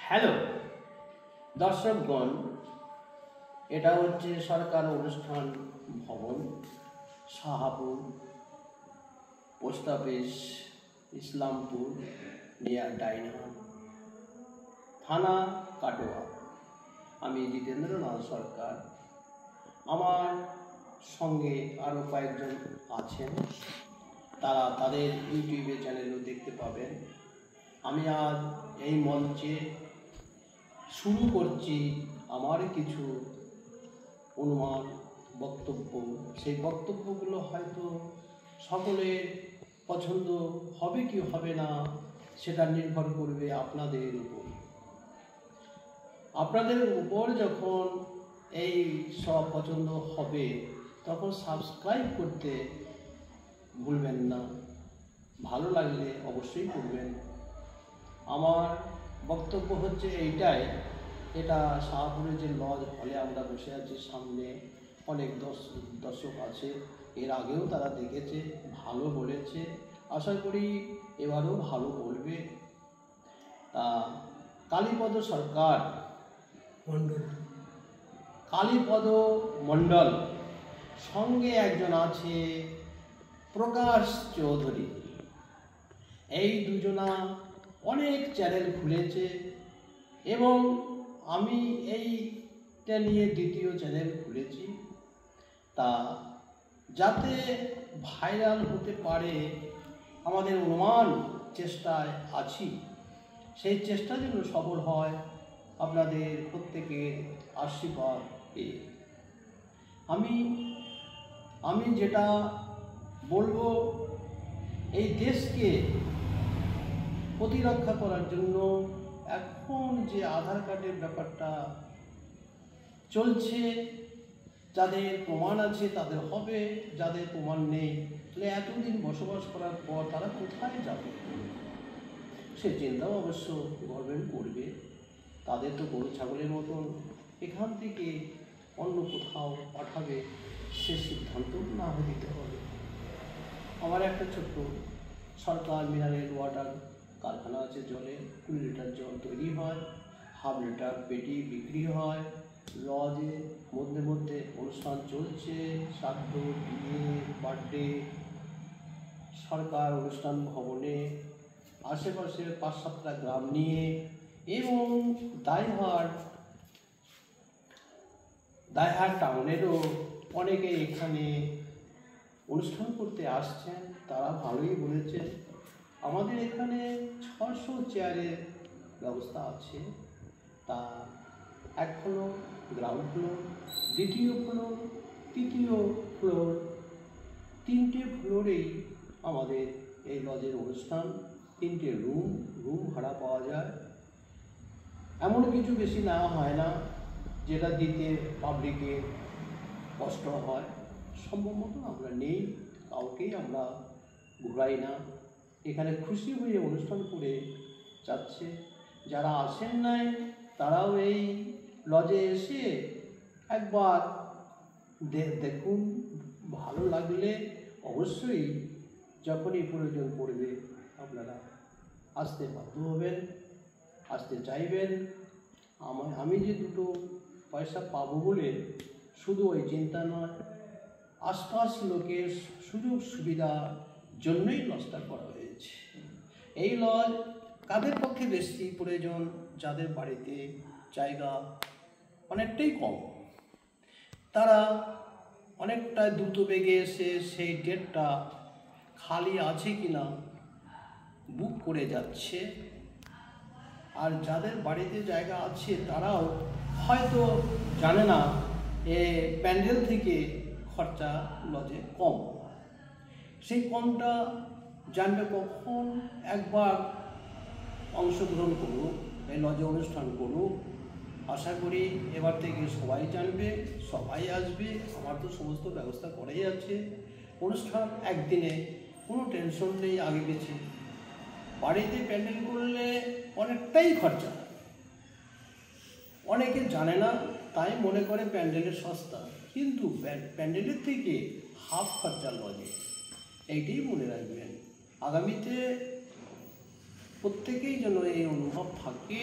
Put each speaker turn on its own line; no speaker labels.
Hello দর্শকগণ, এটা হচ্ছে সরকার অনুষ্ঠান ভবন, Shahapur post office, Islampur, near Dainhat, থানা কাটোয়া। আমি জিতেন্দ্রনাথ সরকার। আমার সঙ্গে আরও কয়েকজন আছেন, তারা তাদের ইউটিউবে চ্যানেলও দেখতে পাবেন। আমি আজ এই মঞ্চে শুরু করছি আমার কিছু অনুমান, বক্তব্য। সেই বক্তব্যগুলো হয়তো সকলের পছন্দ হবে কি হবে না, সেটা নির্ভর করবে আপনাদের উপর। আপনাদের উপর যখন এই সব পছন্দ হবে, তখন সাবস্ক্রাইব করতে ভুলবেন না। ভালো লাগলে অবশ্যই করবেন। আমার বক্তব্য হচ্ছে এইটাই, এটা শাহপুরের যে লজ হলে আমরা বসে আছি, সামনে অনেক দর্শক আছে, এর আগেও তারা দেখেছে, ভালো বলেছে, আশা করি এবারও ভালো বলবে। তা কালীপদ সরকার মণ্ডল, কালীপদ মণ্ডল, সঙ্গে একজন আছে প্রকাশ চৌধুরী। এই দুজনা অনেক চ্যানেল খুলেছে এবং আমি এইটা নিয়ে দ্বিতীয় চ্যানেল খুলেছি। তা যাতে ভাইরাল হতে পারে আমাদের অনুমান চেষ্টায় আছি, সেই চেষ্টা যেন সফল হয় আপনাদের প্রত্যেকের আশীর্বাদ পেয়ে। আমি যেটা বলবো, এই দেশকে প্রতিরক্ষা করার জন্য এখন যে আধার কার্ডের ব্যাপারটা চলছে, যাদের প্রমাণ আছে তাদের হবে, যাদের প্রমাণ নেই তাহলে এতদিন বসবাস করার পর তারা কোথায় যাবে, সে চিন্তাও অবশ্য গভর্নমেন্ট করবে। তাদের তো গরু ছাগলের মতন এখান থেকে অন্য কোথাও পাঠাবে, সে সিদ্ধান্ত না দিতে হবে। আমার একটা ছোট্ট সরকার মিনারেল ওয়াটার কারখানা আছে, জলে 20 লিটার জল তৈরি হয়, 1/2 লিটার পেটি বিক্রি হয়। লজে মধ্যে মধ্যে অনুষ্ঠান চলছে, শ্রাদ্ধ, বিয়ে, বার্থডে, সরকার অনুষ্ঠান ভবনে, আশেপাশে 5-7টা গ্রাম নিয়ে, এবং দাইহাট টাউনেরও অনেকে এখানে অনুষ্ঠান করতে আসছেন, তারা ভালোই বলেছেন। আমাদের এখানে 600 চেয়ারের ব্যবস্থা আছে। তা 1 ফ্লোর, গ্রাউন্ড ফ্লোর, 2য় ফ্লোর, 3য় ফ্লোর, 3টে ফ্লোরেই আমাদের এই লজের অনুষ্ঠান। 3টে রুম ভাড়া পাওয়া যায়। এমন কিছু বেশি নেওয়া হয় না যেটা দিতে পাবলিকের কষ্ট হয়। সম্ভব মতো আমরা নেই, কাউকেই আমরা ঘুরাই না। এখানে খুশি হয়ে অনুষ্ঠান করে যাচ্ছে। যারা আসেন নাই তারাও এই লজে এসে একবার দেখুন, ভালো লাগলে অবশ্যই যখনই প্রয়োজন পড়বে আপনারা আসতে বাধ্য হবেন, আসতে চাইবেন। আমি যে 2 পয়সা পাবো বলে শুধু ওই চিন্তা নয়, আশপাশ লোকের সুযোগ সুবিধার জন্যই লজটা করা হয়েছে। এই লজ কাদের পক্ষে বেশি প্রয়োজন? যাদের বাড়িতে জায়গা অনেকটাই কম, তারা অনেকটা দ্রুত বেগে এসে সেই ডেটটা খালি আছে কিনা বুক করে যাচ্ছে। আর যাদের বাড়িতে জায়গা আছে তারাও হয়তো জানে না প্যান্ডেল থেকে খরচা লজে কম। সেই কমটা জানবে কখন? একবার অংশগ্রহণ করুক, এই লজে অনুষ্ঠান করুক। আশা করি এবার থেকে সবাই জানবে, সবাই আসবে। আমার তো সমস্ত ব্যবস্থা করেই আছে। অনুষ্ঠান একদিনে, কোনো টেনশন নেই আগে পিছে। বাড়িতে প্যান্ডেল করলে অনেকটাই খরচা, অনেকে জানে না, তাই মনে করে প্যান্ডেলের সস্তা, কিন্তু প্যান্ডেলের থেকে হাফ খরচা লজে। এইটাই মনে রাখবেন। আগামীতে প্রত্যেকেই যেন এই অনুভব থাকে